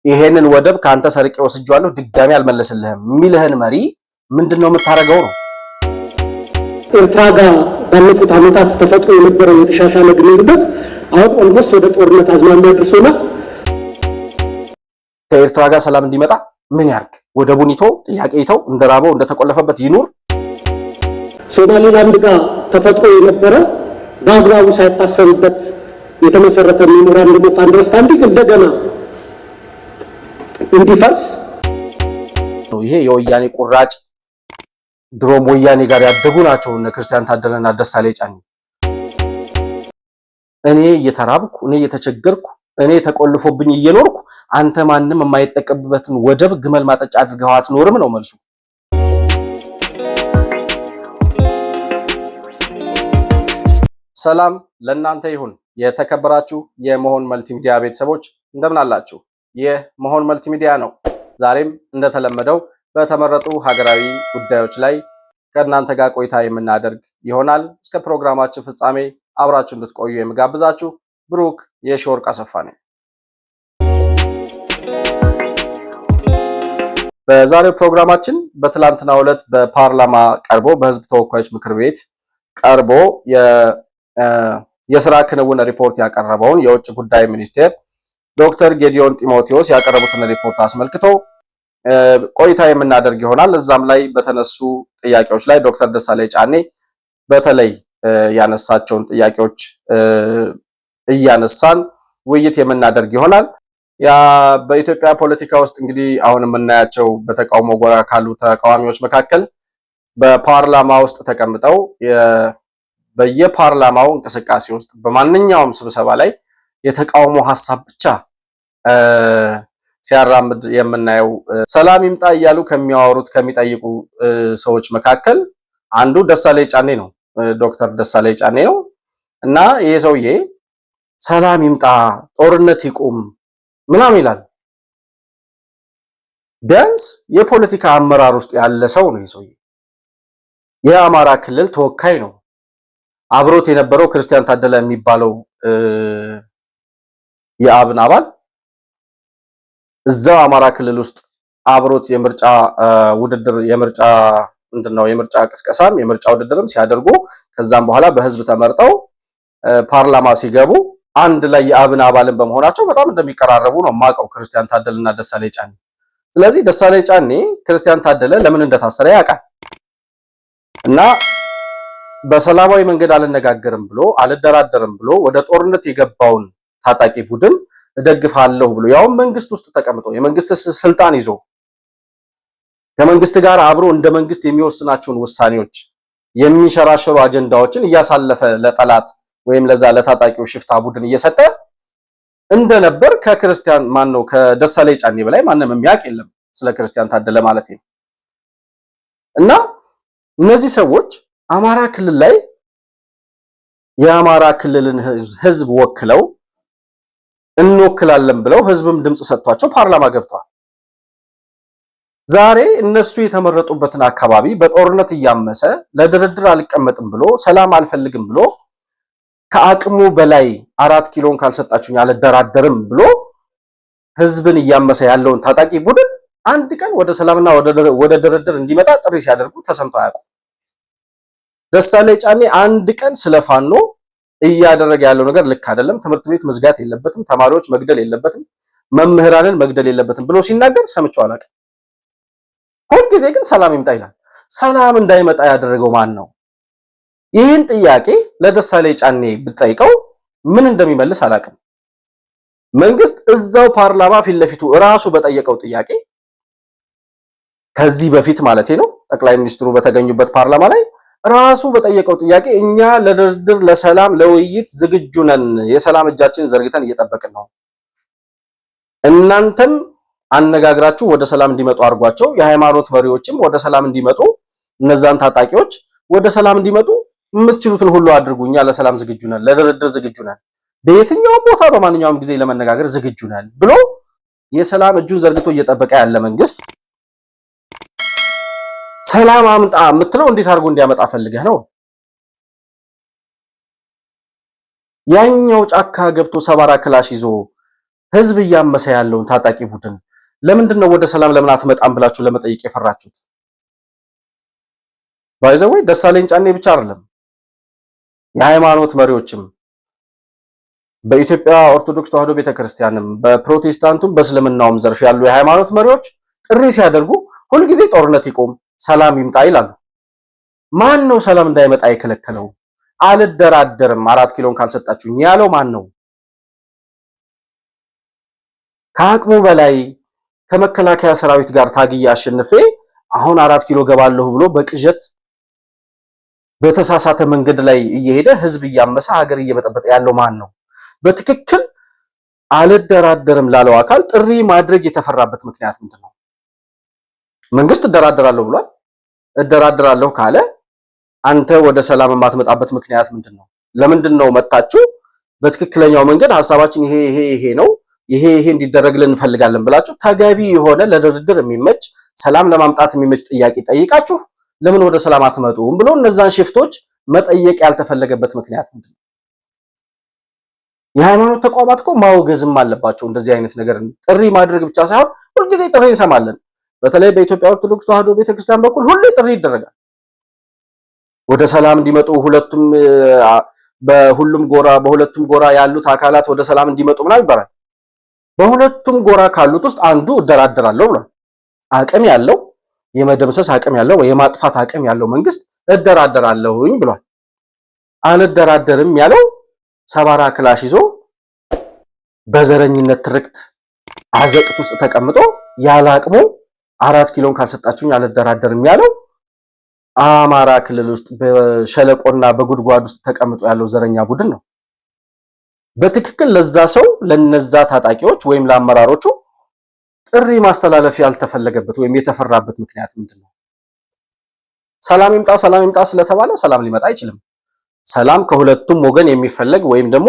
ይሄንን ወደብ ካንተ ሰርቄ ወስጄዋለሁ ድጋሚ አልመለስልህም የሚልህን መሪ ምንድነው የምታረገው ነው? ኤርትራ ጋር ባለፉት ዓመታት ተፈጥሮ የነበረው የተሻሻለ ግንኙነት አሁን ኦልሞስት ወደ ጦርነት አዝማሚያ ደርሶናል። ከኤርትራ ጋር ሰላም እንዲመጣ ምን ያርግ? ወደቡን ይተው፣ ጥያቄ ይተው፣ እንደራበው እንደተቆለፈበት ይኑር። ሶማሌላንድ ጋር ተፈጥሮ የነበረ በአግባቡ ሳይታሰብበት የተመሰረተ ሜሞራንደም ኦፍ አንደርስታንዲንግ እንደገና እንዲፈርስ ይሄ የወያኔ ቁራጭ ድሮም ወያኔ ጋር ያደጉ ናቸው እነ ክርስቲያን ታደለና ደሳለኝ ጫኔ። እኔ እየተራብኩ እኔ እየተቸገርኩ እኔ ተቆልፎብኝ እየኖርኩ አንተ ማንንም የማይጠቀምበትን ወደብ ግመል ማጠጫ አድርገው አትኖርም ነው መልሱ። ሰላም ለእናንተ ይሁን። የተከበራችሁ የመሆን መልቲሚዲያ ቤተሰቦች እንደምን አላችሁ? ይህ መሆን መልቲሚዲያ ነው። ዛሬም እንደተለመደው በተመረጡ ሀገራዊ ጉዳዮች ላይ ከእናንተ ጋር ቆይታ የምናደርግ ይሆናል። እስከ ፕሮግራማችን ፍጻሜ አብራችሁ እንድትቆዩ የምጋብዛችሁ ብሩክ የሺወርቅ አሰፋ ነኝ። በዛሬው ፕሮግራማችን በትላንትናው ዕለት በፓርላማ ቀርቦ በህዝብ ተወካዮች ምክር ቤት ቀርቦ የስራ ክንውን ሪፖርት ያቀረበውን የውጭ ጉዳይ ሚኒስቴር ዶክተር ጌዲዮን ጢሞቴዎስ ያቀረቡትን ሪፖርት አስመልክቶ ቆይታ የምናደርግ ይሆናል። እዛም ላይ በተነሱ ጥያቄዎች ላይ ዶክተር ደሳለኝ ጫኔ በተለይ ያነሳቸውን ጥያቄዎች እያነሳን ውይይት የምናደርግ ይሆናል። በኢትዮጵያ ፖለቲካ ውስጥ እንግዲህ አሁን የምናያቸው በተቃውሞ ጎራ ካሉ ተቃዋሚዎች መካከል በፓርላማ ውስጥ ተቀምጠው በየፓርላማው እንቅስቃሴ ውስጥ በማንኛውም ስብሰባ ላይ የተቃውሞ ሐሳብ ብቻ ሲያራምድ የምናየው ሰላም ይምጣ እያሉ ከሚያወሩት ከሚጠይቁ ሰዎች መካከል አንዱ ደሳለኝ ጫኔ ነው። ዶክተር ደሳለኝ ጫኔ ነው እና ይሄ ሰውዬ ሰላም ይምጣ ጦርነት ይቁም ምናምን ይላል። ቢያንስ የፖለቲካ አመራር ውስጥ ያለ ሰው ነው። ይሄ ሰውዬ የአማራ ክልል ተወካይ ነው። አብሮት የነበረው ክርስቲያን ታደለ የሚባለው የአብን አባል እዛው አማራ ክልል ውስጥ አብሮት የምርጫ ውድድር የምርጫ ቅስቀሳም የምርጫ ውድድርም ሲያደርጉ ከዛም በኋላ በህዝብ ተመርጠው ፓርላማ ሲገቡ አንድ ላይ የአብን አባልን በመሆናቸው በጣም እንደሚቀራረቡ ነው የማውቀው ክርስቲያን ታደለና ደሳለኝ ጫኔ። ስለዚህ ደሳለኝ ጫኔ ክርስቲያን ታደለ ለምን እንደታሰረ ያውቃል እና በሰላማዊ መንገድ አልነጋገርም ብሎ አልደራደርም ብሎ ወደ ጦርነት የገባውን ታጣቂ ቡድን እደግፋለሁ ብሎ ያው መንግስት ውስጥ ተቀምጦ የመንግስት ስልጣን ይዞ ከመንግስት ጋር አብሮ እንደ መንግስት የሚወስናቸውን ውሳኔዎች የሚሸራሸሩ አጀንዳዎችን እያሳለፈ ለጠላት ወይም ለዛ ለታጣቂው ሽፍታ ቡድን እየሰጠ እንደነበር ከደሳለኝ ጫኔ በላይ ማንም የሚያውቅ የለም ስለ ክርስቲያን ታደለ ማለት ነው። እና እነዚህ ሰዎች አማራ ክልል ላይ የአማራ ክልልን ህዝብ ወክለው እንወክላለን ብለው ህዝብም ድምጽ ሰጥቷቸው ፓርላማ ገብተዋል። ዛሬ እነሱ የተመረጡበትን አካባቢ በጦርነት እያመሰ ለድርድር አልቀመጥም ብሎ ሰላም አልፈልግም ብሎ ከአቅሙ በላይ 4 ኪሎን ካልሰጣችሁኝ አልደራደርም ብሎ ህዝብን እያመሰ ያለውን ታጣቂ ቡድን አንድ ቀን ወደ ሰላምና ወደ ድርድር እንዲመጣ ጥሪ ሲያደርጉ ተሰምቶ አያውቁም። ደሳለኝ ጫኔ አንድ ቀን ስለፋኖ እያደረገ ያለው ነገር ልክ አይደለም፣ ትምህርት ቤት መዝጋት የለበትም፣ ተማሪዎች መግደል የለበትም፣ መምህራንን መግደል የለበትም ብሎ ሲናገር ሰምቼው አላውቅም። ሁልጊዜ ግን ሰላም ይምጣ ይላል። ሰላም እንዳይመጣ ያደረገው ማን ነው? ይህን ጥያቄ ለደሳለኝ ጫኔ ብጠይቀው ምን እንደሚመልስ አላውቅም። መንግስት እዛው ፓርላማ ፊት ለፊቱ ራሱ በጠየቀው ጥያቄ ከዚህ በፊት ማለቴ ነው ጠቅላይ ሚኒስትሩ በተገኙበት ፓርላማ ላይ ራሱ በጠየቀው ጥያቄ እኛ ለድርድር ለሰላም ለውይይት ዝግጁ ነን፣ የሰላም እጃችን ዘርግተን እየጠበቅን ነው፣ እናንተም አነጋግራችሁ ወደ ሰላም እንዲመጡ አድርጓቸው፣ የሃይማኖት መሪዎችም ወደ ሰላም እንዲመጡ እነዛን ታጣቂዎች ወደ ሰላም እንዲመጡ የምትችሉትን ሁሉ አድርጉ፣ እኛ ለሰላም ዝግጁ ነን፣ ለድርድር ዝግጁ ነን፣ በየትኛውም ቦታ በማንኛውም ጊዜ ለመነጋገር ዝግጁ ነን ብሎ የሰላም እጁን ዘርግቶ እየጠበቀ ያለ መንግስት ሰላም አምጣ የምትለው እንዴት አድርጎ እንዲያመጣ ፈልገህ ነው? ያኛው ጫካ ገብቶ ሰባራ ክላሽ ይዞ ህዝብ እያመሰ ያለውን ታጣቂ ቡድን ለምንድን ነው ወደ ሰላም ለምን አትመጣም ብላችሁ ለመጠየቅ የፈራችሁት? ባይዘው ደሳለኝ ጫኔ ብቻ አይደለም የሃይማኖት መሪዎችም በኢትዮጵያ ኦርቶዶክስ ተዋሕዶ ቤተክርስቲያንም በፕሮቴስታንቱም በእስልምናውም ዘርፍ ያሉ የሃይማኖት መሪዎች ጥሪ ሲያደርጉ ሁልጊዜ ጦርነት ይቆም፣ ሰላም ይምጣ ይላሉ። ማን ነው ሰላም እንዳይመጣ የከለከለው? አልደራደርም 4 ኪሎን ካልሰጣችሁኝ ያለው ማን ነው? ከአቅሙ በላይ ከመከላከያ ሰራዊት ጋር ታግዬ አሸንፌ አሁን 4 ኪሎ ገባለሁ ብሎ በቅዠት በተሳሳተ መንገድ ላይ እየሄደ ህዝብ እያመሰ ሀገር እየበጠበጠ ያለው ማን ነው? በትክክል አልደራደርም ላለው አካል ጥሪ ማድረግ የተፈራበት ምክንያት ምንድነው? መንግስት እደራደራለሁ ብሏል። እደራደራለሁ ካለ አንተ ወደ ሰላም የማትመጣበት ምክንያት ምንድነው? ለምንድነው መጣችሁ በትክክለኛው መንገድ ሐሳባችን ይሄ ነው ይሄ እንዲደረግልን እንፈልጋለን ብላችሁ ተገቢ የሆነ ለድርድር የሚመች ሰላም ለማምጣት የሚመች ጥያቄ ጠይቃችሁ ለምን ወደ ሰላም አትመጡም ብሎ እነዛን ሽፍቶች መጠየቅ ያልተፈለገበት ምክንያት ምንድነው? የሃይማኖት ተቋማት እኮ ማውገዝም አለባቸው። እንደዚህ አይነት ነገር ጥሪ ማድረግ ብቻ ሳይሆን ሁልጊዜ ጥሪ እንሰማለን። በተለይ በኢትዮጵያ ኦርቶዶክስ ተዋሕዶ ቤተክርስቲያን በኩል ሁሌ ጥሪ ይደረጋል ወደ ሰላም እንዲመጡ በሁለቱም ጎራ ያሉት አካላት ወደ ሰላም እንዲመጡ ምናምን ይባላል። በሁለቱም ጎራ ካሉት ውስጥ አንዱ እደራደራለሁ ብሏል። አቅም ያለው የመደምሰስ አቅም ያለው የማጥፋት አቅም ያለው መንግስት እደራደራለሁኝ ብሏል። አልደራደርም ያለው ሰባራ ክላሽ ይዞ በዘረኝነት ትርክት አዘቅት ውስጥ ተቀምጦ ያለ አቅሙ 4 ኪሎን ካልሰጣችሁኝ አልደራደርም ያለው አማራ ክልል ውስጥ በሸለቆና በጉድጓድ ውስጥ ተቀምጦ ያለው ዘረኛ ቡድን ነው። በትክክል ለዛ ሰው ለነዛ ታጣቂዎች ወይም ለአመራሮቹ ጥሪ ማስተላለፍ ያልተፈለገበት ወይም የተፈራበት ምክንያት ምንድነው? ሰላም ይምጣ ስለተባለ ሰላም ሊመጣ አይችልም። ሰላም ከሁለቱም ወገን የሚፈለግ ወይም ደግሞ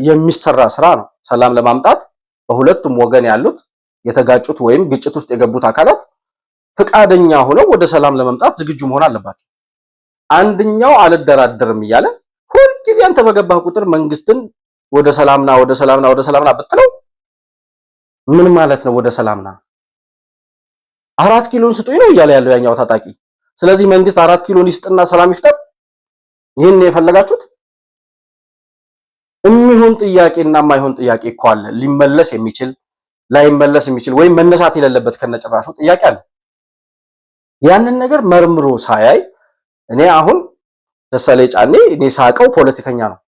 የሚሰራ ስራ ነው። ሰላም ለማምጣት በሁለቱም ወገን ያሉት የተጋጩት ወይም ግጭት ውስጥ የገቡት አካላት ፍቃደኛ ሆነው ወደ ሰላም ለመምጣት ዝግጁ መሆን አለባቸው። አንደኛው አልደራደርም እያለ ሁልጊዜ አንተ በገባህ ቁጥር መንግስትን ወደ ሰላምና ብትለው ምን ማለት ነው? ወደ ሰላምና 4 ኪሎን ስጡኝ ነው እያለ ያለው ያኛው ታጣቂ። ስለዚህ መንግስት 4 ኪሎን ይስጥና ሰላም ይፍጠር። ይሄን የፈለጋችሁት? የሚሆን ጥያቄና የማይሆን ጥያቄ እኮ አለ። ሊመለስ የሚችል ላይመለስ የሚችል ወይም መነሳት የሌለበት ከነጭራሹ ጥያቄ አለ። ያንን ነገር መርምሮ ሳያይ እኔ አሁን ደሳለኝ ጫኔ እኔ ሳቀው ፖለቲከኛ ነው፣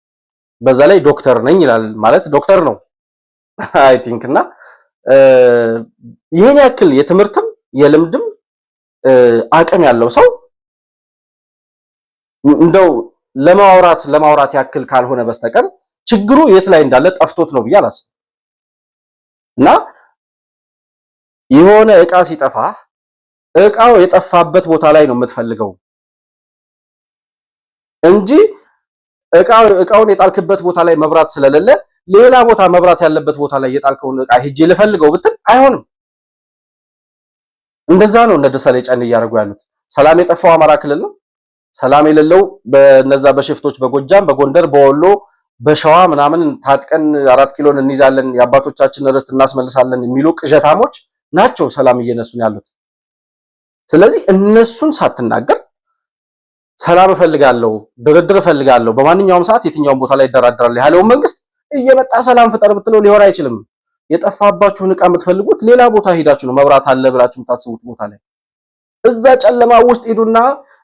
በዛ ላይ ዶክተር ነኝ ይላል። ማለት ዶክተር ነው አይ ቲንክ እና ይሄን ያክል የትምህርትም የልምድም አቅም ያለው ሰው እንደው ለማውራት ያክል ካልሆነ በስተቀር ችግሩ የት ላይ እንዳለ ጠፍቶት ነው ብዬ አላስብም። እና የሆነ እቃ ሲጠፋ እቃው የጠፋበት ቦታ ላይ ነው የምትፈልገው እንጂ እቃውን የጣልክበት ቦታ ላይ መብራት ስለሌለ ሌላ ቦታ መብራት ያለበት ቦታ ላይ የጣልከውን እቃ ሄጄ ልፈልገው ብትል አይሆንም። እንደዛ ነው እነ ደሳለኝ ጫኔ እያደረጉ ያሉት። ሰላም የጠፋው አማራ ክልል ነው። ሰላም የሌለው በነዛ በሽፍቶች በጎጃም፣ በጎንደር፣ በወሎ፣ በሸዋ ምናምን ታጥቀን 4 ኪሎን እንይዛለን የአባቶቻችን ርስት እናስመልሳለን የሚሉ ቅዠታሞች ናቸው ሰላም እየነሱን ያሉት። ስለዚህ እነሱን ሳትናገር ሰላም እፈልጋለሁ፣ ድርድር እፈልጋለሁ፣ በማንኛውም ሰዓት የትኛውም ቦታ ላይ ይደራደራል ያለውን መንግስት እየመጣ ሰላም ፍጠር ብትለው ሊሆን አይችልም። የጠፋባችሁን እቃ የምትፈልጉት ሌላ ቦታ ሄዳችሁ ነው፣ መብራት አለ ብላችሁ የምታስቡት ቦታ ላይ። እዛ ጨለማ ውስጥ ሄዱና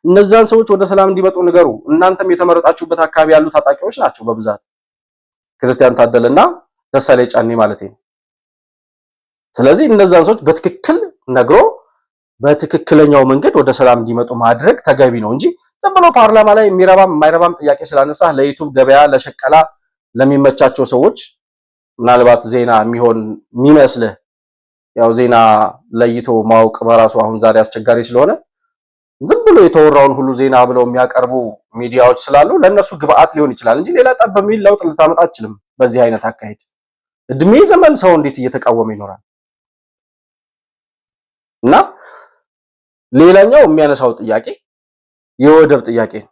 እነዛን ሰዎች ወደ ሰላም እንዲመጡ ንገሩ። እናንተም የተመረጣችሁበት አካባቢ ያሉ ታጣቂዎች ናቸው በብዛት ክርስቲያን ታደለና ደሳለኝ ጫኔ ማለት ነው። ስለዚህ እነዛን ሰዎች በትክክል ነግሮ በትክክለኛው መንገድ ወደ ሰላም እንዲመጡ ማድረግ ተገቢ ነው እንጂ ዝም ብሎ ፓርላማ ላይ የሚረባም የማይረባም ጥያቄ ስላነሳ ለዩቲዩብ ገበያ ለሸቀላ ለሚመቻቸው ሰዎች ምናልባት ዜና የሚሆን የሚመስልህ ያው ዜና ለይቶ ማወቅ በራሱ አሁን ዛሬ አስቸጋሪ ስለሆነ ዝም ብሎ የተወራውን ሁሉ ዜና ብለው የሚያቀርቡ ሚዲያዎች ስላሉ ለነሱ ግብአት ሊሆን ይችላል እንጂ ሌላ ጠብ በሚል ለውጥ ልታመጣ አትችልም። በዚህ አይነት አካሄድ እድሜ ዘመን ሰው እንዴት እየተቃወመ ይኖራል? እና ሌላኛው የሚያነሳው ጥያቄ የወደብ ጥያቄ ነው።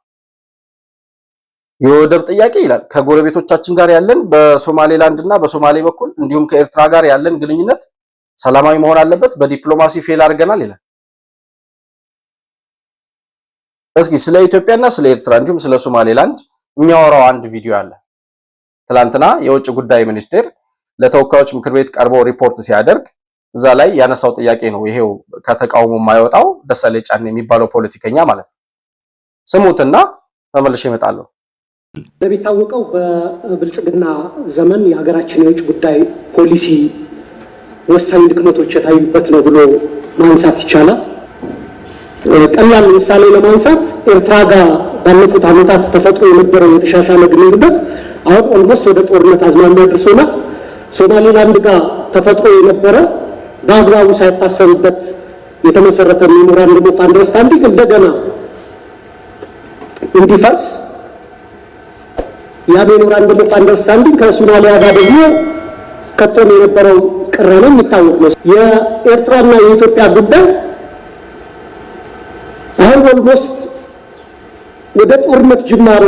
የወደብ ጥያቄ ይላል ከጎረቤቶቻችን ጋር ያለን በሶማሌላንድ እና በሶማሌ በኩል እንዲሁም ከኤርትራ ጋር ያለን ግንኙነት ሰላማዊ መሆን አለበት፣ በዲፕሎማሲ ፌል አድርገናል ይላል። እስኪ ስለ ኢትዮጵያና ስለ ኤርትራ እንዲሁም ስለ ሶማሌላንድ የሚያወራው አንድ ቪዲዮ አለ። ትላንትና የውጭ ጉዳይ ሚኒስቴር ለተወካዮች ምክር ቤት ቀርቦ ሪፖርት ሲያደርግ እዛ ላይ ያነሳው ጥያቄ ነው። ይሄው ከተቃውሞ የማይወጣው ደሳለኝ ጫኔ የሚባለው ፖለቲከኛ ማለት ነው። ስሙትና ተመልሼ እመጣለሁ። እንደሚታወቀው በብልጽግና ዘመን የሀገራችን የውጭ ጉዳይ ፖሊሲ ወሳኝ ድክመቶች የታዩበት ነው ብሎ ማንሳት ይቻላል። ቀላል ምሳሌ ለማንሳት ኤርትራ ጋር ባለፉት ዓመታት ተፈጥሮ የነበረው የተሻሻለ ግንኙነት አሁን ኦልሞስት ወደ ጦርነት አዝማሚያ ደርሶናል። ሶማሌላንድ ጋር ተፈጥሮ የነበረ በአግባቡ ሳይታሰብበት የተመሰረተ ሜሞራንደም ኦፍ አንደርስታንዲንግ እንደገና እንዲፈርስ ያ ሜሞራንደም ኦፍ አንደርስታንዲንግ ከሶማሊያ ጋር ደግሞ ከቶም የነበረው ቅራኔ የሚታወቅ ነው። የኤርትራና የኢትዮጵያ ጉዳይ አሁን ኦልሞስት ወደ ጦርነት ጅማሮ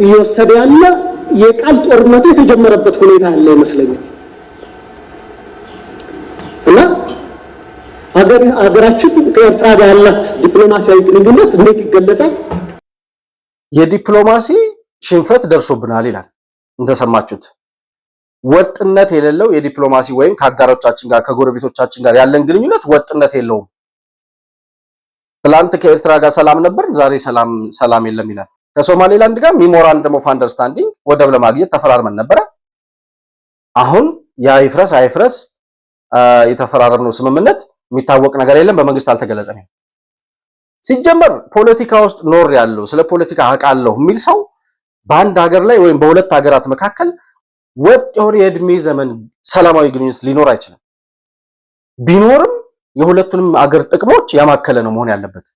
እየወሰደ ያለ የቃል ጦርነቱ የተጀመረበት ሁኔታ ያለ ይመስለኛል እና ሀገራችን ከኤርትራ ጋር ያላት ዲፕሎማሲያዊ ግንኙነት እንዴት ይገለጻል? የዲፕሎማሲ ሽንፈት ደርሶብናል ይላል። እንደሰማችሁት ወጥነት የሌለው የዲፕሎማሲ ወይም ከአጋሮቻችን ጋር ከጎረቤቶቻችን ጋር ያለን ግንኙነት ወጥነት የለውም። ትላንት ከኤርትራ ጋር ሰላም ነበር፣ ዛሬ ሰላም የለም ይላል። ከሶማሌላንድ ጋር ሜሞራንደም ኦፍ አንደርስታንዲንግ ወደብ ለማግኘት ተፈራርመን ነበረ። አሁን ያ ይፍረስ አይፍረስ የተፈራረምነው ስምምነት የሚታወቅ ነገር የለም፣ በመንግስት አልተገለጸም። ሲጀመር ፖለቲካ ውስጥ ኖር ያለው ስለ ፖለቲካ አውቃለሁ የሚል ሰው በአንድ ሀገር ላይ ወይም በሁለት ሀገራት መካከል ወጥ የሆነ የእድሜ ዘመን ሰላማዊ ግንኙነት ሊኖር አይችልም። ቢኖርም የሁለቱንም አገር ጥቅሞች ያማከለ ነው መሆን ያለበት።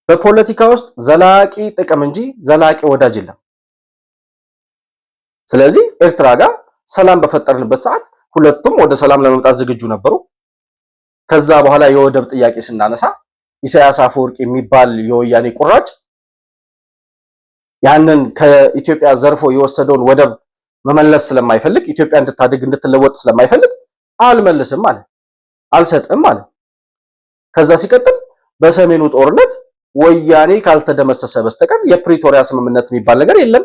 በፖለቲካ ውስጥ ዘላቂ ጥቅም እንጂ ዘላቂ ወዳጅ የለም። ስለዚህ ኤርትራ ጋር ሰላም በፈጠርንበት ሰዓት ሁለቱም ወደ ሰላም ለመምጣት ዝግጁ ነበሩ። ከዛ በኋላ የወደብ ጥያቄ ስናነሳ ኢሳያስ አፈወርቂ የሚባል የወያኔ ቁራጭ ያንን ከኢትዮጵያ ዘርፎ የወሰደውን ወደብ መመለስ ስለማይፈልግ ኢትዮጵያ እንድታድግ እንድትለወጥ ስለማይፈልግ አልመልስም አለ፣ አልሰጥም አለ። ከዛ ሲቀጥል በሰሜኑ ጦርነት ወያኔ ካልተደመሰሰ በስተቀር የፕሪቶሪያ ስምምነት የሚባል ነገር የለም፣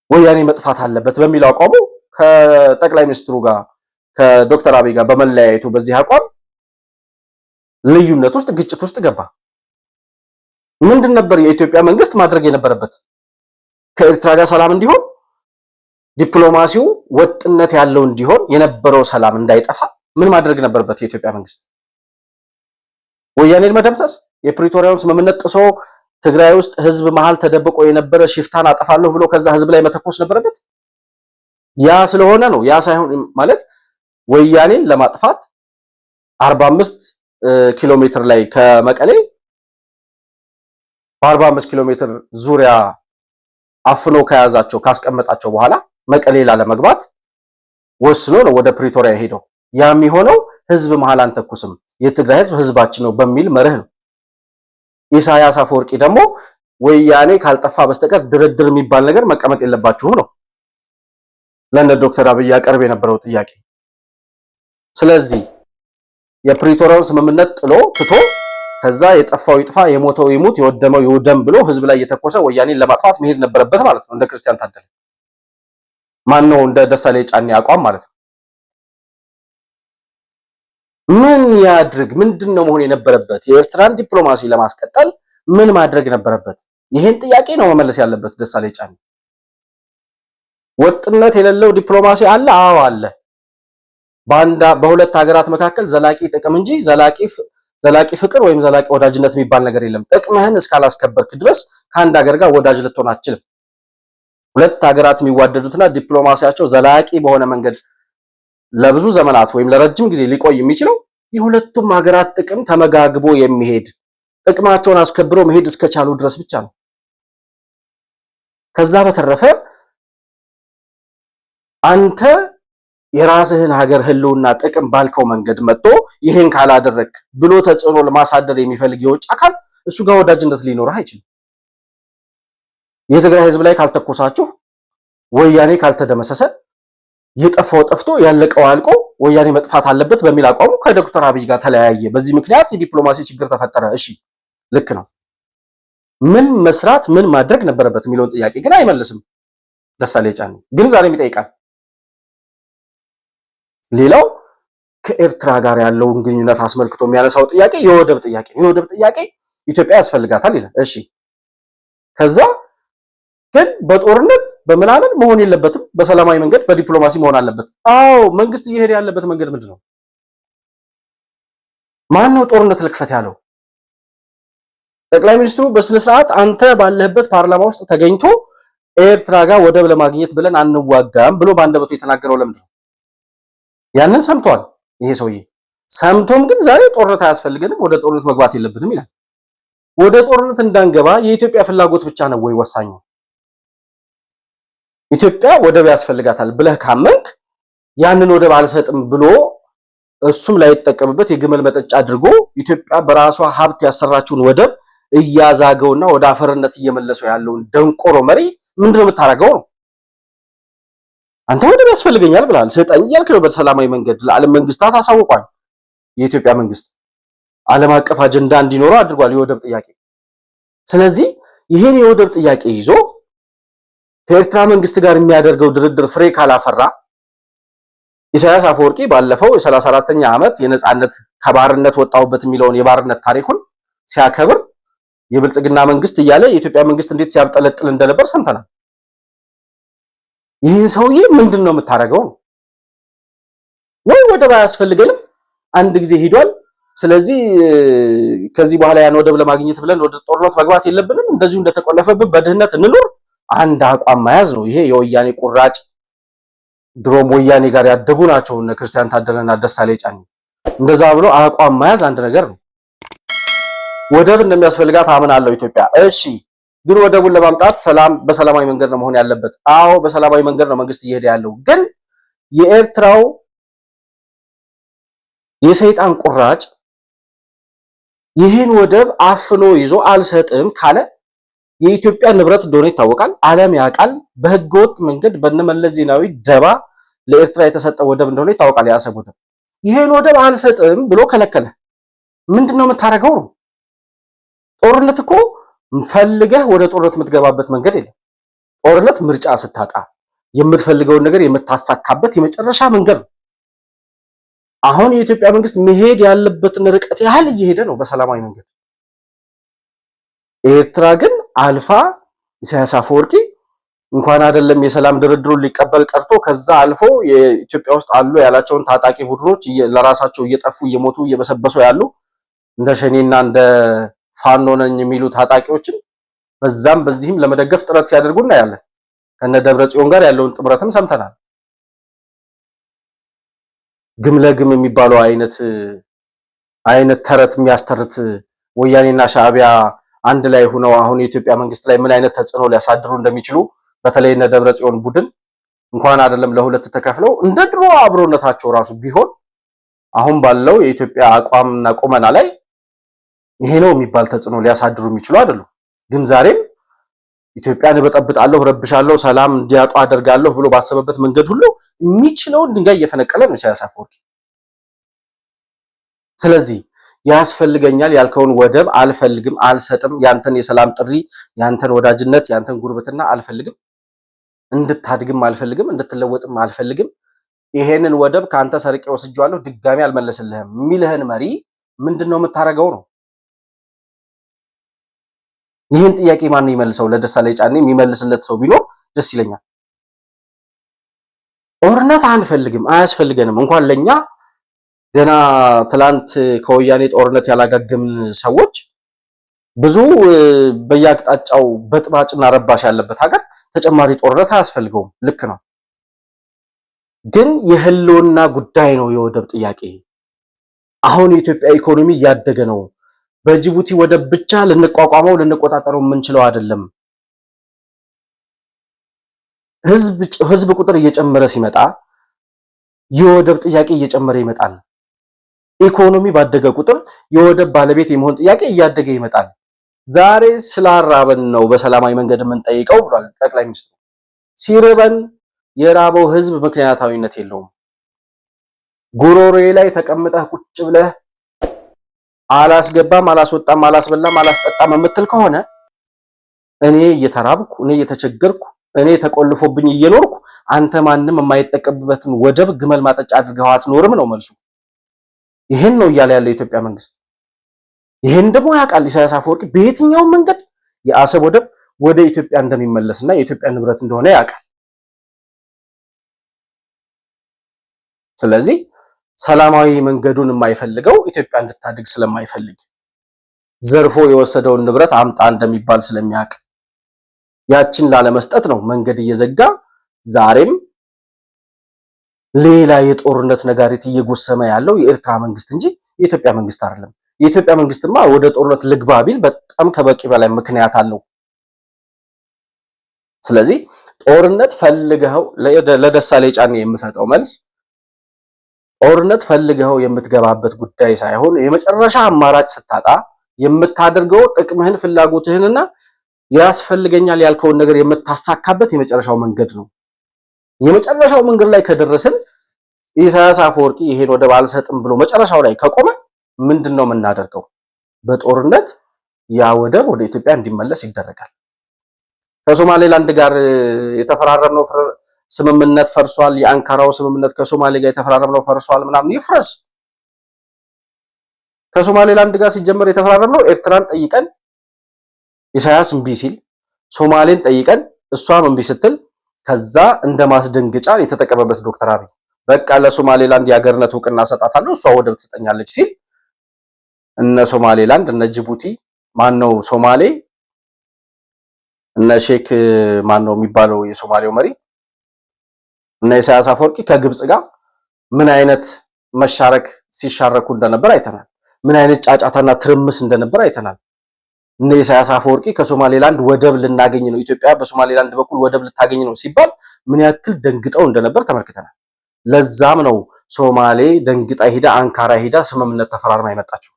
ወያኔ መጥፋት አለበት በሚለው አቋሙ ከጠቅላይ ሚኒስትሩ ጋር ከዶክተር አብይ ጋር በመለያየቱ በዚህ አቋም ልዩነት ውስጥ ግጭት ውስጥ ገባ። ምንድን ነበር የኢትዮጵያ መንግስት ማድረግ የነበረበት? ከኤርትራ ጋር ሰላም እንዲሆን ዲፕሎማሲው ወጥነት ያለው እንዲሆን የነበረው ሰላም እንዳይጠፋ ምን ማድረግ ነበረበት የኢትዮጵያ መንግስት? ወያኔን መደምሰስ፣ የፕሪቶሪያውን ስምምነት ጥሶ ትግራይ ውስጥ ህዝብ መሃል ተደብቆ የነበረ ሽፍታን አጠፋለሁ ብሎ ከዛ ህዝብ ላይ መተኮስ ነበረበት። ያ ስለሆነ ነው። ያ ሳይሆን ማለት ወያኔን ለማጥፋት 45 ኪሎ ሜትር ላይ ከመቀሌ በ45 ኪሎ ሜትር ዙሪያ አፍኖ ከያዛቸው ካስቀመጣቸው በኋላ መቀሌ ላለመግባት ወስኖ ነው ወደ ፕሪቶሪያ ሄደው። ያ የሚሆነው ህዝብ መሃል አንተኩስም፣ የትግራይ ህዝብ ህዝባችን ነው በሚል መርህ ነው። ኢሳያስ አፈወርቂ ደግሞ ወያኔ ካልጠፋ በስተቀር ድርድር የሚባል ነገር መቀመጥ የለባችሁም ነው ለነ ዶክተር አብይ ያቀርብ የነበረው ጥያቄ። ስለዚህ የፕሪቶሪያውን ስምምነት ጥሎ ትቶ ከዛ የጠፋው ይጥፋ የሞተው ይሙት የወደመው ይውደም ብሎ ህዝብ ላይ የተኮሰ ወያኔን ለማጥፋት መሄድ ነበረበት ማለት ነው። እንደ ክርስቲያን ታደለ ማን ነው እንደ ደሳለኝ ጫኔ አቋም ማለት ነው። ምን ያድርግ? ምንድነው መሆን የነበረበት? የኤርትራን ዲፕሎማሲ ለማስቀጠል ምን ማድረግ ነበረበት? ይሄን ጥያቄ ነው መመለስ ያለበት ደሳለኝ ጫኔ። ወጥነት የሌለው ዲፕሎማሲ አለ? አዎ አለ። በሁለት ሀገራት መካከል ዘላቂ ጥቅም እንጂ ዘላቂ ፍቅር ወይም ዘላቂ ወዳጅነት የሚባል ነገር የለም። ጥቅምህን እስካላስከበርክ ድረስ ከአንድ ሀገር ጋር ወዳጅ ልትሆን አትችልም። ሁለት ሀገራት የሚዋደዱትና ዲፕሎማሲያቸው ዘላቂ በሆነ መንገድ ለብዙ ዘመናት ወይም ለረጅም ጊዜ ሊቆይ የሚችለው የሁለቱም ሀገራት ጥቅም ተመጋግቦ የሚሄድ ጥቅማቸውን አስከብረው መሄድ እስከቻሉ ድረስ ብቻ ነው። ከዛ በተረፈ አንተ የራስህን ሀገር ህልውና ጥቅም ባልከው መንገድ መጥቶ ይሄን ካላደረክ ብሎ ተጽዕኖ ለማሳደር የሚፈልግ የውጭ አካል እሱ ጋር ወዳጅነት ሊኖርህ አይችልም። የትግራይ ህዝብ ላይ ካልተኮሳችሁ ወያኔ ካልተደመሰሰ የጠፋው ጠፍቶ ያለቀው አልቆ ወያኔ መጥፋት አለበት በሚል አቋሙ ከዶክተር አብይ ጋር ተለያየ። በዚህ ምክንያት የዲፕሎማሲ ችግር ተፈጠረ። እሺ ልክ ነው። ምን መስራት ምን ማድረግ ነበረበት የሚለውን ጥያቄ ግን አይመልስም ደሳለኝ ጫኔ። ግን ዛሬም ይጠይቃል። ሌላው ከኤርትራ ጋር ያለውን ግንኙነት አስመልክቶ የሚያነሳው ጥያቄ የወደብ ጥያቄ ነው። የወደብ ጥያቄ ኢትዮጵያ ያስፈልጋታል ይላል። እሺ ከዛ ግን በጦርነት በምናምን መሆን የለበትም፣ በሰላማዊ መንገድ በዲፕሎማሲ መሆን አለበት። አዎ መንግስት እየሄደ ያለበት መንገድ ምንድን ነው? ማን ነው ጦርነት ልክፈት ያለው? ጠቅላይ ሚኒስትሩ በስነ ስርዓት አንተ ባለህበት ፓርላማ ውስጥ ተገኝቶ ኤርትራ ጋር ወደብ ለማግኘት ብለን አንዋጋም ብሎ ባንደበቱ የተናገረው ለምንድን ነው? ያንን ሰምቷል ይሄ ሰውዬ። ሰምቶም ግን ዛሬ ጦርነት አያስፈልገንም፣ ወደ ጦርነት መግባት የለብንም ይላል። ወደ ጦርነት እንዳንገባ የኢትዮጵያ ፍላጎት ብቻ ነው ወይ ወሳኙ? ኢትዮጵያ ወደብ ያስፈልጋታል ብለህ ካመንክ ያንን ወደብ አልሰጥም ብሎ እሱም ላይ የተጠቀመበት የግመል መጠጫ አድርጎ ኢትዮጵያ በራሷ ሀብት ያሰራችውን ወደብ እያዛገውና ወደ አፈርነት እየመለሰው ያለውን ደንቆሮ መሪ ምንድነው የምታረገው ነው? አንተ ወደብ ያስፈልገኛል ብለሃል፣ ስጠኝ እያልክ ነው። በሰላማዊ መንገድ ለዓለም መንግስታት አሳውቋል። የኢትዮጵያ መንግስት ዓለም አቀፍ አጀንዳ እንዲኖረው አድርጓል የወደብ ጥያቄ። ስለዚህ ይሄን የወደብ ጥያቄ ይዞ ከኤርትራ መንግስት ጋር የሚያደርገው ድርድር ፍሬ ካላፈራ ኢሳያስ አፈወርቂ ባለፈው የ34ኛ ዓመት የነጻነት ከባርነት ወጣሁበት የሚለውን የባርነት ታሪኩን ሲያከብር የብልጽግና መንግስት እያለ የኢትዮጵያ መንግስት እንዴት ሲያብጠለጥል እንደነበር ሰምተናል። ይህን ሰውዬ ምንድነው የምታረገው? ወይ ወደብ አያስፈልገንም አንድ ጊዜ ሄዷል፣ ስለዚህ ከዚህ በኋላ ያን ወደብ ለማግኘት ብለን ወደ ጦርነት መግባት የለብንም፣ እንደዚሁ እንደተቆለፈብን በድህነት እንኖር፣ አንድ አቋም መያዝ ነው። ይሄ የወያኔ ቁራጭ ድሮም ወያኔ ጋር ያደጉ ናቸው እነ ክርስቲያን ታደለና ደሳለኝ ጫኔ። እንደዛ ብሎ አቋም መያዝ አንድ ነገር ነው። ወደብ እንደሚያስፈልጋት አምናለሁ ኢትዮጵያ። እሺ ግን ወደቡን ለማምጣት በሰላማዊ መንገድ ነው መሆን ያለበት። አዎ በሰላማዊ መንገድ ነው መንግስት እየሄደ ያለው። ግን የኤርትራው የሰይጣን ቁራጭ ይህን ወደብ አፍኖ ይዞ አልሰጥም ካለ የኢትዮጵያ ንብረት እንደሆነ ይታወቃል። ዓለም ያውቃል። በህገወጥ መንገድ በነመለስ ዜናዊ ደባ ለኤርትራ የተሰጠ ወደብ እንደሆነ ይታወቃል። የአሰብ ወደብ። ይህን ወደብ አልሰጥም ብሎ ከለከለ። ምንድነው የምታረገው? ጦርነት እኮ ፈልገህ ወደ ጦርነት የምትገባበት መንገድ የለም። ጦርነት ምርጫ ስታጣ የምትፈልገውን ነገር የምታሳካበት የመጨረሻ መንገድ ነው። አሁን የኢትዮጵያ መንግስት መሄድ ያለበትን ርቀት ያህል እየሄደ ነው በሰላማዊ መንገድ። ኤርትራ ግን አልፋ ኢሳያስ አፈወርቂ እንኳን አይደለም የሰላም ድርድሩን ሊቀበል ቀርቶ ከዛ አልፎ የኢትዮጵያ ውስጥ አሉ ያላቸውን ታጣቂ ቡድኖች ለራሳቸው እየጠፉ እየሞቱ እየበሰበሱ ያሉ እንደ ሸኔና እንደ ፋኖ ነኝ የሚሉ ታጣቂዎችን በዛም በዚህም ለመደገፍ ጥረት ሲያደርጉ እናያለን። ከነ ደብረ ጽዮን ጋር ያለውን ጥምረትም ሰምተናል። ግም ለግም የሚባለው አይነት ተረት የሚያስተርት ወያኔና ሻዕቢያ አንድ ላይ ሆነው አሁን የኢትዮጵያ መንግስት ላይ ምን አይነት ተጽዕኖ ሊያሳድሩ እንደሚችሉ በተለይ እነ ደብረ ጽዮን ቡድን እንኳን አይደለም ለሁለት ተከፍለው እንደ ድሮ አብሮነታቸው ራሱ ቢሆን አሁን ባለው የኢትዮጵያ አቋምና ቁመና ላይ ይሄ ነው የሚባል ተጽዕኖ ሊያሳድሩ የሚችሉ አይደሉም። ግን ዛሬም ኢትዮጵያን እበጠብጣለሁ፣ ረብሻለሁ፣ ሰላም እንዲያጡ አደርጋለሁ ብሎ ባሰበበት መንገድ ሁሉ የሚችለውን ድንጋይ እየፈነቀለ ነው ኢሳያስ አፈወርቂ። ስለዚህ ያስፈልገኛል ያልከውን ወደብ አልፈልግም፣ አልሰጥም፣ ያንተን የሰላም ጥሪ፣ ያንተን ወዳጅነት፣ ያንተን ጉርብትና አልፈልግም፣ እንድታድግም አልፈልግም፣ እንድትለወጥም አልፈልግም፣ ይሄንን ወደብ ካንተ ሰርቄ ወስጄዋለሁ፣ ድጋሚ አልመለስልህም የሚልህን መሪ ምንድነው የምታረገው ነው? ይህን ጥያቄ ማን ነው ይመልሰው? ለደሳለኝ ጫኔ የሚመልስለት ሰው ቢኖር ደስ ይለኛል። ጦርነት አንፈልግም፣ አያስፈልገንም። እንኳን ለኛ ገና ትላንት ከወያኔ ጦርነት ያላጋገምን ሰዎች ብዙ በየአቅጣጫው በጥባጭና ረባሽ ያለበት ሀገር ተጨማሪ ጦርነት አያስፈልገውም። ልክ ነው። ግን የህልውና ጉዳይ ነው የወደብ ጥያቄ። አሁን የኢትዮጵያ ኢኮኖሚ እያደገ ነው። በጅቡቲ ወደብ ብቻ ልንቋቋመው ልንቆጣጠረው የምንችለው አይደለም። ህዝብ ቁጥር እየጨመረ ሲመጣ የወደብ ጥያቄ እየጨመረ ይመጣል። ኢኮኖሚ ባደገ ቁጥር የወደብ ባለቤት የመሆን ጥያቄ እያደገ ይመጣል። ዛሬ ስላራበን ነው በሰላማዊ መንገድ የምንጠይቀው ብሏል ጠቅላይ ሚኒስትሩ። ሲርበን የራበው ህዝብ ምክንያታዊነት የለውም። ጉሮሮዬ ላይ ተቀምጠህ ቁጭ ብለህ አላስገባም፣ አላስወጣም፣ አላስበላም፣ አላስጠጣም የምትል ከሆነ እኔ እየተራብኩ እኔ እየተቸገርኩ እኔ ተቆልፎብኝ እየኖርኩ አንተ ማንም የማይጠቀምበትን ወደብ ግመል ማጠጫ አድርገው አትኖርም ነው መልሱ። ይሄን ነው እያለ ያለው የኢትዮጵያ መንግስት። ይሄን ደግሞ ያውቃል ኢሳያስ አፈወርቂ በየትኛውም መንገድ የአሰብ ወደብ ወደ ኢትዮጵያ እንደሚመለስና የኢትዮጵያ ንብረት እንደሆነ ያውቃል። ስለዚህ ሰላማዊ መንገዱን የማይፈልገው ኢትዮጵያ እንድታድግ ስለማይፈልግ ዘርፎ የወሰደውን ንብረት አምጣ እንደሚባል ስለሚያውቅ ያችን ላለመስጠት ነው መንገድ እየዘጋ ዛሬም ሌላ የጦርነት ነጋሪት እየጎሰመ ያለው የኤርትራ መንግስት እንጂ የኢትዮጵያ መንግስት አይደለም። የኢትዮጵያ መንግስትማ ወደ ጦርነት ልግባ ቢል በጣም ከበቂ በላይ ምክንያት አለው። ስለዚህ ጦርነት ፈልገው ለደሳሌ ጫኔ የምሰጠው መልስ ጦርነት ፈልገው የምትገባበት ጉዳይ ሳይሆን የመጨረሻ አማራጭ ስታጣ የምታደርገው ጥቅምህን ፍላጎትህንና ያስፈልገኛል ያልከውን ነገር የምታሳካበት የመጨረሻው መንገድ ነው። የመጨረሻው መንገድ ላይ ከደረስን ኢሳያስ አፈወርቂ ይሄን ወደብ አልሰጥም ብሎ መጨረሻው ላይ ከቆመ ምንድነው የምናደርገው? በጦርነት ያ ወደብ ወደ ኢትዮጵያ እንዲመለስ ይደረጋል። ከሶማሌላንድ ጋር የተፈራረምነው ስምምነት ፈርሷል። የአንካራው ስምምነት ከሶማሌ ጋር የተፈራረምነው ፈርሷል። ምናምን ይፍረስ። ከሶማሌላንድ ጋር ሲጀመር የተፈራረምነው ኤርትራን ጠይቀን ኢሳያስ እምቢ ሲል ሶማሌን ጠይቀን እሷም እምቢ ስትል ከዛ እንደ ማስደንገጫ የተጠቀመበት ዶክተር አብይ በቃ ለሶማሌላንድ የሀገርነት እውቅና ሰጣታለሁ እሷ ወደብ ትሰጠኛለች ሲል እነ ሶማሌላንድ እነ ጅቡቲ ማነው ሶማሌ እነ ሼክ ማነው የሚባለው የሶማሌው መሪ እነ ኢሳያስ አፈወርቂ ከግብጽ ጋር ምን አይነት መሻረክ ሲሻረኩ እንደነበር አይተናል። ምን አይነት ጫጫታና ትርምስ እንደነበር አይተናል። እነ ኢሳያስ አፈወርቂ ከሶማሌላንድ ወደብ ልናገኝ ነው፣ ኢትዮጵያ በሶማሌላንድ በኩል ወደብ ልታገኝ ነው ሲባል ምን ያክል ደንግጠው እንደነበር ተመልክተናል። ለዛም ነው ሶማሌ ደንግጣ ሄዳ አንካራ ሄዳ ስምምነት ተፈራርማ የመጣችው።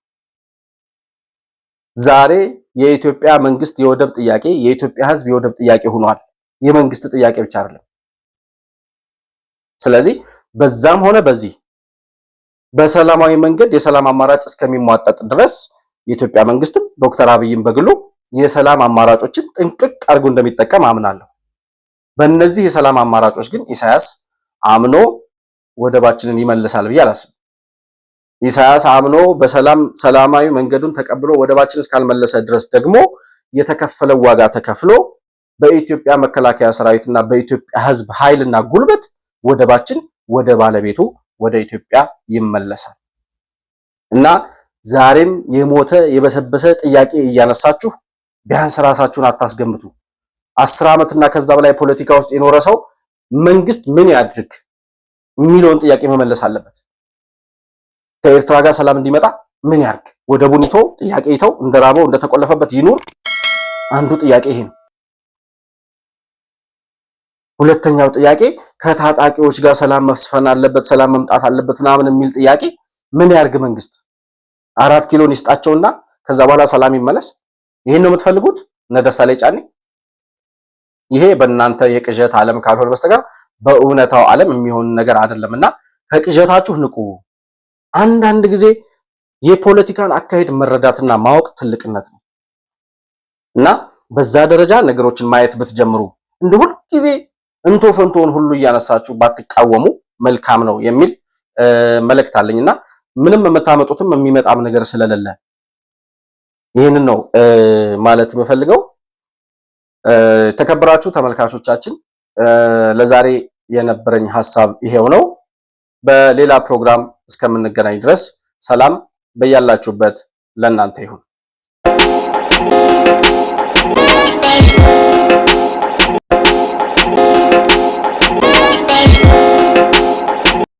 ዛሬ የኢትዮጵያ መንግስት የወደብ ጥያቄ የኢትዮጵያ ሕዝብ የወደብ ጥያቄ ሆኗል። የመንግስት ጥያቄ ብቻ አይደለም። ስለዚህ በዛም ሆነ በዚህ በሰላማዊ መንገድ የሰላም አማራጭ እስከሚሟጠጥ ድረስ የኢትዮጵያ መንግስትም ዶክተር አብይም በግሉ የሰላም አማራጮችን ጥንቅቅ አድርጎ እንደሚጠቀም አምናለሁ። በእነዚህ የሰላም አማራጮች ግን ኢሳያስ አምኖ ወደባችንን ይመልሳል ብዬ አላስብም። ኢሳያስ አምኖ ሰላማዊ መንገዱን ተቀብሎ ወደባችንን እስካልመለሰ ድረስ ደግሞ የተከፈለው ዋጋ ተከፍሎ በኢትዮጵያ መከላከያ ሰራዊትና በኢትዮጵያ ህዝብ ኃይልና ጉልበት ወደባችን ወደ ባለቤቱ ወደ ኢትዮጵያ ይመለሳል እና ዛሬም የሞተ የበሰበሰ ጥያቄ እያነሳችሁ ቢያንስ ራሳችሁን አታስገምቱ። 10 ዓመትና ከዛ በላይ ፖለቲካ ውስጥ የኖረ ሰው መንግስት ምን ያድርግ የሚለውን ጥያቄ መመለስ አለበት። ከኤርትራ ጋር ሰላም እንዲመጣ ምን ያርግ? ወደቡን ይተው፣ ጥያቄ ይተው፣ እንደራበው እንደተቆለፈበት ይኑር? አንዱ ጥያቄ ይሄ ነው። ሁለተኛው ጥያቄ ከታጣቂዎች ጋር ሰላም መስፈን አለበት፣ ሰላም መምጣት አለበት ምናምን የሚል ጥያቄ ምን ያርግ መንግስት? 4 ኪሎን ይስጣቸውና ከዛ በኋላ ሰላም ይመለስ? ይሄን ነው የምትፈልጉት? ነደሳሌ ጫኔ ይሄ በእናንተ የቅዠት ዓለም ካልሆነ በስተቀር በእውነታው ዓለም የሚሆን ነገር አይደለምና ከቅዠታችሁ ንቁ። አንዳንድ ጊዜ የፖለቲካን አካሄድ መረዳትና ማወቅ ትልቅነት ነው እና በዛ ደረጃ ነገሮችን ማየት ብትጀምሩ እንደ ሁሉ ጊዜ እንቶ ፈንቶን ሁሉ እያነሳችሁ ባትቃወሙ መልካም ነው የሚል መልእክት አለኝና ምንም የምታመጡትም የሚመጣም ነገር ስለሌለ ይሄንን ነው ማለት የምፈልገው። ተከብራችሁ ተመልካቾቻችን ለዛሬ የነበረኝ ሐሳብ ይሄው ነው። በሌላ ፕሮግራም እስከምንገናኝ ድረስ ሰላም በያላችሁበት ለእናንተ ይሁን።